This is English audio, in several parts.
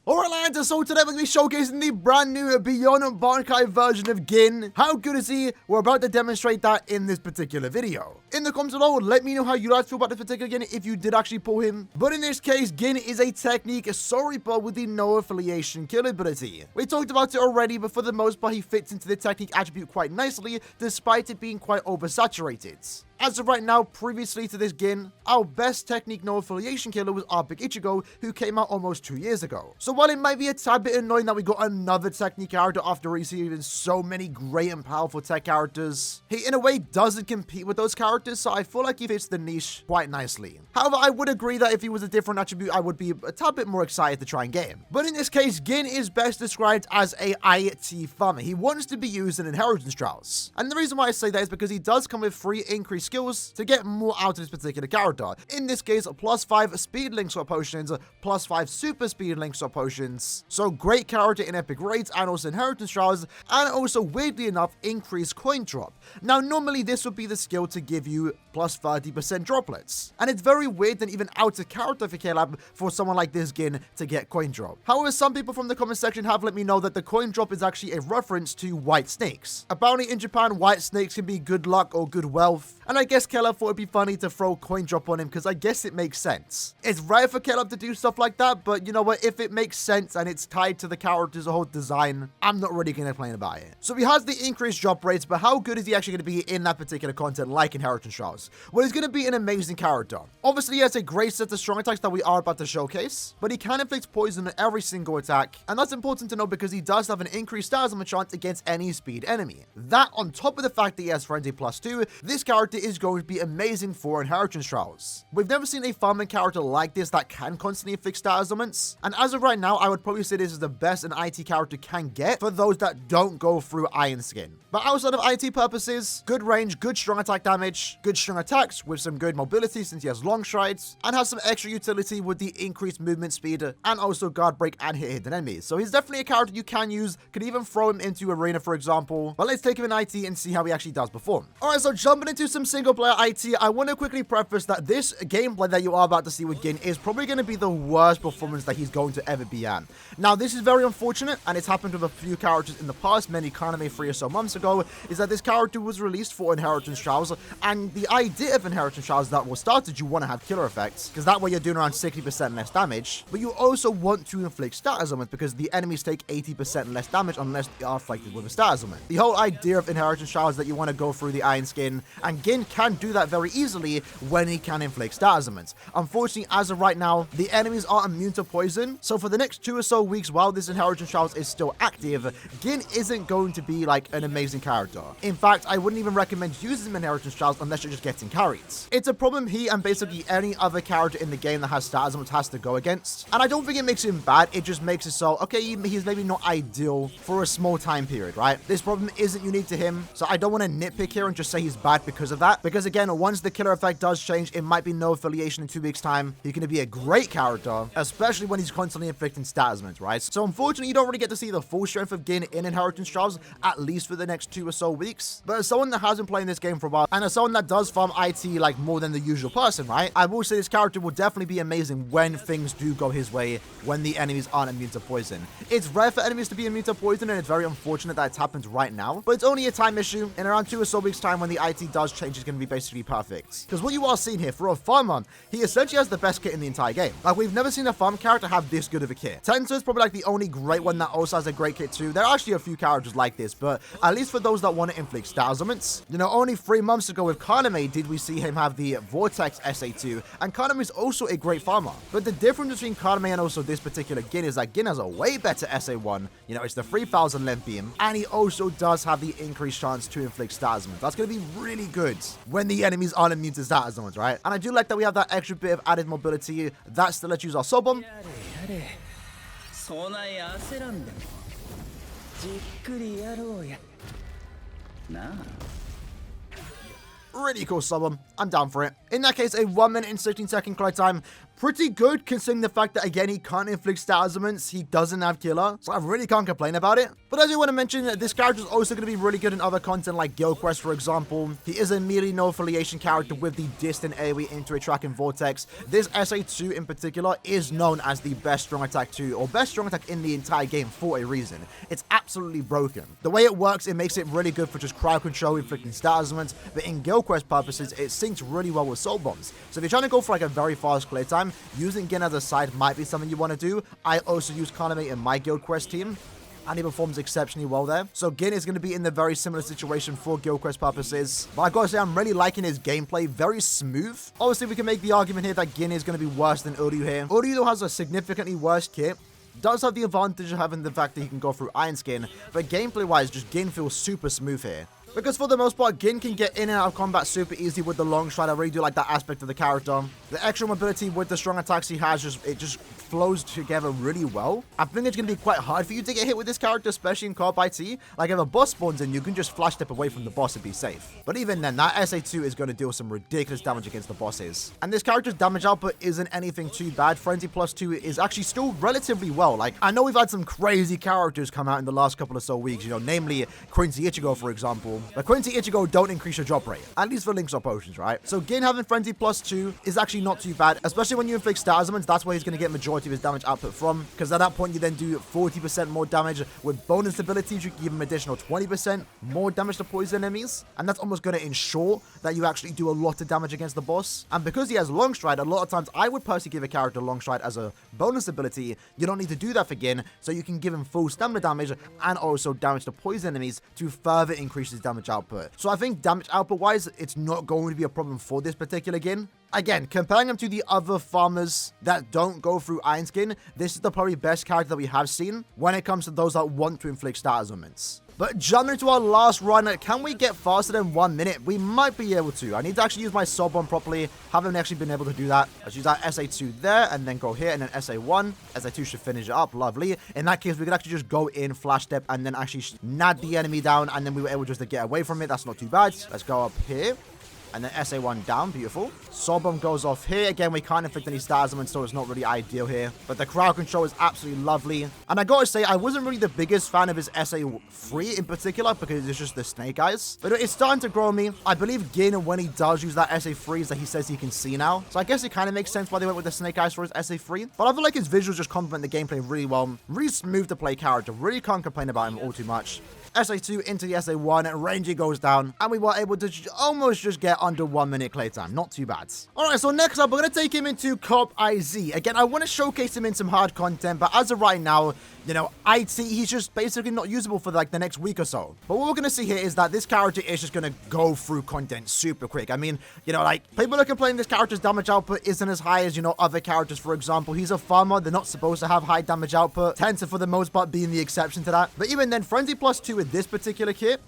Alright lads, so today we're going to be showcasing the brand new Beyond Bankai version of Gin. How good is he? We're about to demonstrate that in this particular video. In the comments below, let me know how you guys feel about this particular Gin if you did actually pull him. But in this case, Gin is a technique, sorry but with the no affiliation kill ability. We talked about it already, but for the most part he fits into the technique attribute quite nicely, despite it being quite oversaturated. As of right now, previously to this Gin, our best technique no affiliation killer was our Big Ichigo, who came out almost 2 years ago. So while it might be a tad bit annoying that we got another technique character after receiving so many great and powerful tech characters, he in a way doesn't compete with those characters, so I feel like he fits the niche quite nicely. However, I would agree that if he was a different attribute, I would be a tad bit more excited to try and get him. But in this case, Gin is best described as a IT farmer. He wants to be used in inheritance trials. And the reason why I say that is because he does come with 3 increased skills to get more out of this particular character. In this case, +5 speed link swap potions, +5 super speed link swap potions. So great character in epic raids and also inheritance trials, and also weirdly enough, increased coin drop. Now normally this would be the skill to give you +30% droplets. And it's very weird and even out of character for K-Lab for someone like this Gin to get coin drop. However, some people from the comment section have let me know that the coin drop is actually a reference to white snakes. Apparently in Japan, white snakes can be good luck or good wealth. And I guess K-Lab thought it'd be funny to throw coin drop on him because I guess it makes sense. It's rare for K-Lab to do stuff like that, but you know what? If it makes sense and it's tied to the character's whole design, I'm not really going to complain about it. So he has the increased drop rates, but how good is he actually going to be in that particular content like Inheritance Trials? Well, he's going to be an amazing character. Obviously, he has a great set of strong attacks that we are about to showcase, but he can inflict poison on every single attack, and that's important to know because he does have an increased status chance against any speed enemy. That, on top of the fact that he has Frenzy +2, this character is going to be amazing for Inheritance Trials. We've never seen a farming character like this that can constantly inflict status ailments, and as of right now, I would probably say this is the best an IT character can get for those that don't go through Iron Skin. But outside of IT purposes, good range, good strong attack damage, good strong attacks with some good mobility since he has long strides, and has some extra utility with the increased movement speed, and also guard break and hit hidden enemies. So he's definitely a character you can use, could even throw him into Arena for example, but let's take him in IT and see how he actually does perform. Alright, so jumping into some single player IT, I want to quickly preface that this gameplay that you are about to see with Gin is probably going to be the worst performance that he's going to ever be at. Now, this is very unfortunate, and it's happened with a few characters in the past, many Kaname 3 or so months ago, is that this character was released for Inheritance Trials, and the idea of Inheritance Trials that was started, you want to have killer effects, because that way you're doing around 60% less damage, but you also want to inflict status ailments because the enemies take 80% less damage unless they are afflicted with a status ailment. The whole idea of Inheritance Trials is that you want to go through the Iron Skin, and Gin can do that very easily when he can inflict status ailments. Unfortunately, as of right now, the enemies are immune to poison, so for the next 2 or so weeks while this Inheritance Trials is still active, Gin isn't going to be like an amazing character. In fact, I wouldn't even recommend using him in Inheritance Trials unless you're just getting carried. It's a problem he and basically any other character in the game that has status ailments has to go against, and I don't think it makes him bad, it just makes it so, okay, he's maybe not ideal for a small time period, right? This problem isn't unique to him, so I don't want to nitpick here and just say he's bad because of that, because again, once the killer effect does change, it might be no affiliation in 2 weeks time. He's going to be a great character, especially when he's constantly inflicting status ailments, right? So unfortunately, you don't really get to see the full strength of Gin in Inheritance Trials, at least for the next 2 or so weeks. But as someone that has been playing this game for a while, and as someone that does farm IT like more than the usual person, right? I will say this character will definitely be amazing when things do go his way, when the enemies aren't immune to poison. It's rare for enemies to be immune to poison, and it's very unfortunate that it's happened right now, but it's only a time issue. In around 2 or so weeks time when the IT does change, it's going to be basically perfect. Because what you are seeing here, for a farmer, he essentially has the best kit in the entire game. Like, we've never seen a farm character have this good of a kit. Tensor is probably like the only great one that also has a great kit too. There are actually a few characters like this, but at least for those that want to inflict status ailments, you know, only 3 months ago with Kaname did we see him have the Vortex SA2, and Kaname is also a great farmer. But the difference between Kaname and also this particular Gin is that Gin has a way better SA1, you know, it's the 3000 length beam, and he also does have the increased chance to inflict status ailments. That's going to be really good when the enemies aren't immune to status ailments, right? And I do like that we have that extra bit of added mobility. That's to let you use our soul bomb. Really cool soul bomb. I'm down for it. In that case, a 1 minute and 16 second collect time. pretty good considering the fact that, again, he can't inflict status ailments. He doesn't have killer, so I really can't complain about it. But I do want to mention that this character is also going to be really good in other content like Guild Quest, for example. He is a merely no affiliation character with the distant AoE into a tracking vortex. This SA2 in particular is known as the best strong attack 2 or best strong attack in the entire game for a reason. It's absolutely broken. The way it works, it makes it really good for just crowd control, inflicting status ailments, but in Guild Quest purposes, it syncs really well with soul bombs. So if you're trying to go for like a very fast clear time, using Gin as a side might be something you want to do. I also use Kaname in my Guild Quest team, and he performs exceptionally well there. So Gin is going to be in the very similar situation for Guild Quest purposes. But I gotta say, I'm really liking his gameplay. Very smooth. Obviously, we can make the argument here that Gin is going to be worse than Uryu here. Uryu, though, has a significantly worse kit. Does have the advantage of having the fact that he can go through Iron Skin. But gameplay-wise, just Gin feels super smooth here. Because for the most part, Gin can get in and out of combat super easy with the long stride. I really do like that aspect of the character. The extra mobility with the strong attacks he has, it just flows together really well. I think it's going to be quite hard for you to get hit with this character, especially in co-op IT. Like if a boss spawns in, you can just flash step away from the boss and be safe. But even then, that SA2 is going to deal some ridiculous damage against the bosses. And this character's damage output isn't anything too bad. Frenzy plus 2 is actually still relatively well. Like, I know we've had some crazy characters come out in the last couple of so weeks, you know, namely Quincy Ichigo, for example. But Quincy Ichigo don't increase your drop rate, at least for links or potions, right? So Gin having Frenzy plus 2 is actually not too bad, especially when you inflict status ailments. That's where he's going to get majority of his damage output from, because at that point you then do 40% more damage with bonus abilities. You can give him additional 20% more damage to poison enemies, and that's almost going to ensure that you actually do a lot of damage against the boss. And because he has long stride, a lot of times I would personally give a character long stride as a bonus ability. You don't need to do that for Gin, so you can give him full stamina damage and also damage to poison enemies to further increase his damage output. So I think damage output wise, it's not going to be a problem for this particular Gin. Again, comparing him to the other farmers that don't go through Iron Skin, this is the probably best character that we have seen when it comes to those that want to inflict status ailments. But jumping into our last run, can we get faster than 1 minute? We might be able to. I need to actually use my soul bomb properly. Haven't actually been able to do that. Let's use that SA2 there and then go here and then SA1. SA2 should finish it up. Lovely. In that case, we could actually just go in, flash step, and then actually nad the enemy down, and then we were able just to get away from it. That's not too bad. Let's go up here. And then SA1 down. Beautiful. Soul bomb goes off here. Again, we can't inflict any status ailments, so it's not really ideal here. But the crowd control is absolutely lovely. And I gotta say, I wasn't really the biggest fan of his SA3 in particular, because it's just the snake eyes. But it's starting to grow on me. I believe Gin, when he does use that SA3, is that he says he can see now. So I guess it kind of makes sense why they went with the snake eyes for his SA3. But I feel like his visuals just complement the gameplay really well. Really smooth to play character. Really can't complain about him all too much. SA2 into the SA1, Rangy goes down, and we were able to almost just get under 1 minute play time. Not too bad. Alright, so next up, we're going to take him into Co-op IZ. Again, I want to showcase him in some hard content, but as of right now, you know, IT, he's just basically not usable for like the next week or so. But what we're going to see here is that this character is just going to go through content super quick. I mean, you know, like, people are complaining this character's damage output isn't as high as, you know, other characters, for example. He's a farmer. They're not supposed to have high damage output. Tensor, for the most part, being the exception to that. But even then, Frenzy plus 2 with this particular kit,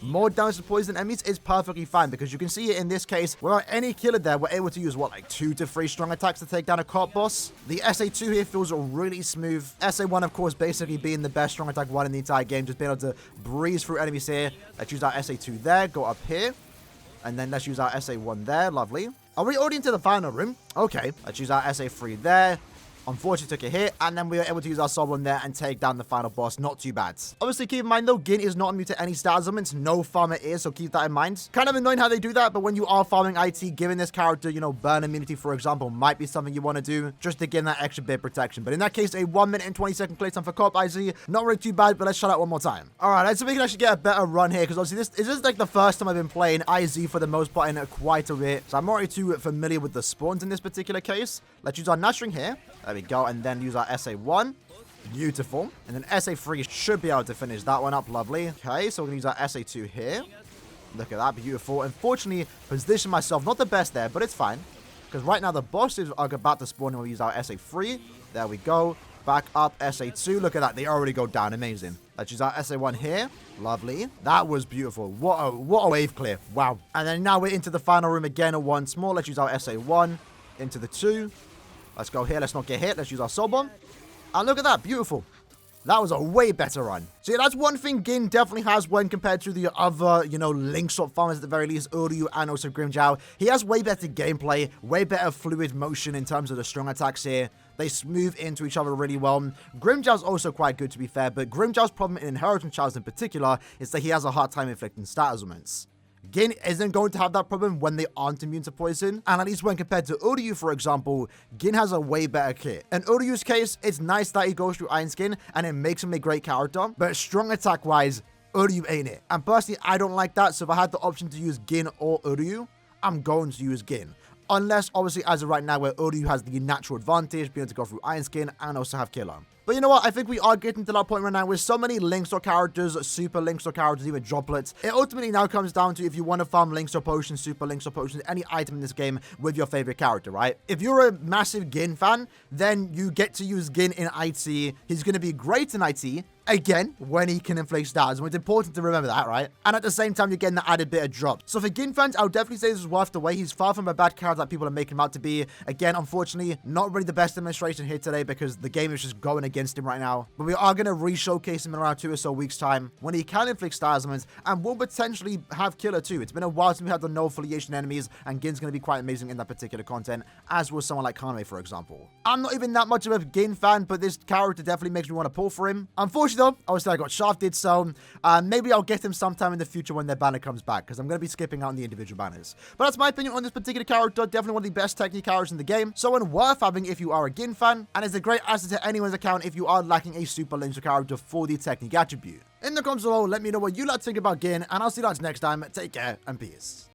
more damage to poison enemies is perfectly fine, because you can see it in this case, without any killer there, we're able to use, what, like 2 to 3 strong attacks to take down a co-op boss. The SA2 here feels really smooth. SA1, of course, basically being the best strong attack one in the entire game, just being able to breeze through enemies here. Let's use our SA2 there, go up here, and then let's use our SA1 there. Lovely. Are we already into the final room? Okay, let's use our SA3 there. Unfortunately took a hit, and then we were able to use our soul bomb there and take down the final boss. Not too bad. Obviously, keep in mind though, Gin is not immune to any status ailments. No farmer is, so keep that in mind. Kind of annoying how they do that, but when you are farming IT, giving this character, you know, burn immunity, for example, might be something you want to do just to give that extra bit of protection. But in that case, a 1 minute and 20-second playtime for Co-op IZ. Not really too bad, but let's try that one more time. Alright, so we can actually get a better run here, because obviously this is like the first time I've been playing IZ for the most part in quite a bit. So I'm already too familiar with the spawns in this particular case. Let's use our nurturing here. There we go, and then use our SA1. Beautiful. And then SA3 should be able to finish that one up. Lovely. Okay, so we're going to use our SA2 here. Look at that. Beautiful. Unfortunately, position myself not the best there, but it's fine. Because right now the bosses are about to spawn and we'll use our SA3. There we go. Back up SA2. Look at that. They already go down. Amazing. Let's use our SA1 here. Lovely. That was beautiful. What a wave clear. Wow. And then now we're into the final room again once more. Let's use our SA1 into the 2. Let's go here. Let's not get hit. Let's use our soul bomb. And look at that. Beautiful. That was a way better run. So yeah, that's one thing Gin definitely has when compared to the other, Link Swap farmers at the very least, Uryu and also Grimmjow. He has way better gameplay, way better fluid motion in terms of the strong attacks here. They smooth into each other really well. Grimmjow's also quite good, to be fair, but Grimmjow's problem in Inheritance Trials in particular is that he has a hard time inflicting stat ailments. Gin isn't going to have that problem when they aren't immune to poison, and at least when compared to Uryu, for example, Gin has a way better kit. In Uryu's case, it's nice that he goes through Iron Skin, and it makes him a great character, but strong attack-wise, Uryu ain't it. And personally, I don't like that, so if I had the option to use Gin or Uryu, I'm going to use Gin. Unless, obviously, as of right now, where Uryu has the natural advantage, being able to go through Iron Skin and also have Killer. But you know what? I think we are getting to that point right now with so many Links or characters, Super Links or characters, even droplets. It ultimately now comes down to if you want to farm Links or potions, Super Links or potions, any item in this game with your favorite character, right? If you're a massive Gin fan, then you get to use Gin in IT. He's going to be great in IT. Again, when he can inflict stats. And it's important to remember that, right? And at the same time, you're getting the added bit of drop. So for Gin fans, I would definitely say this is worth the wait. He's far from a bad character that people are making him out to be. Again, unfortunately, not really the best demonstration here today because the game is just going against him right now. But we are going to re-showcase him in around 2 or so weeks' time when he can inflict stat ailments and will potentially have Killer too. It's been a while since we had the no affiliation enemies, and Gin's going to be quite amazing in that particular content, as will someone like Kaname, for example. I'm not even that much of a Gin fan, but this character definitely makes me want to pull for him. Unfortunately, though, obviously I got shafted, so maybe I'll get him sometime in the future when their banner comes back, because I'm going to be skipping out on the individual banners. But that's my opinion on this particular character. Definitely one of the best technique characters in the game, so one worth having if you are a Gin fan, and it's a great asset to anyone's account if you are lacking a Super Links character for the technique attribute. In the comments below, let me know what you like to think about Gin, and I'll see you guys next time. Take care and peace.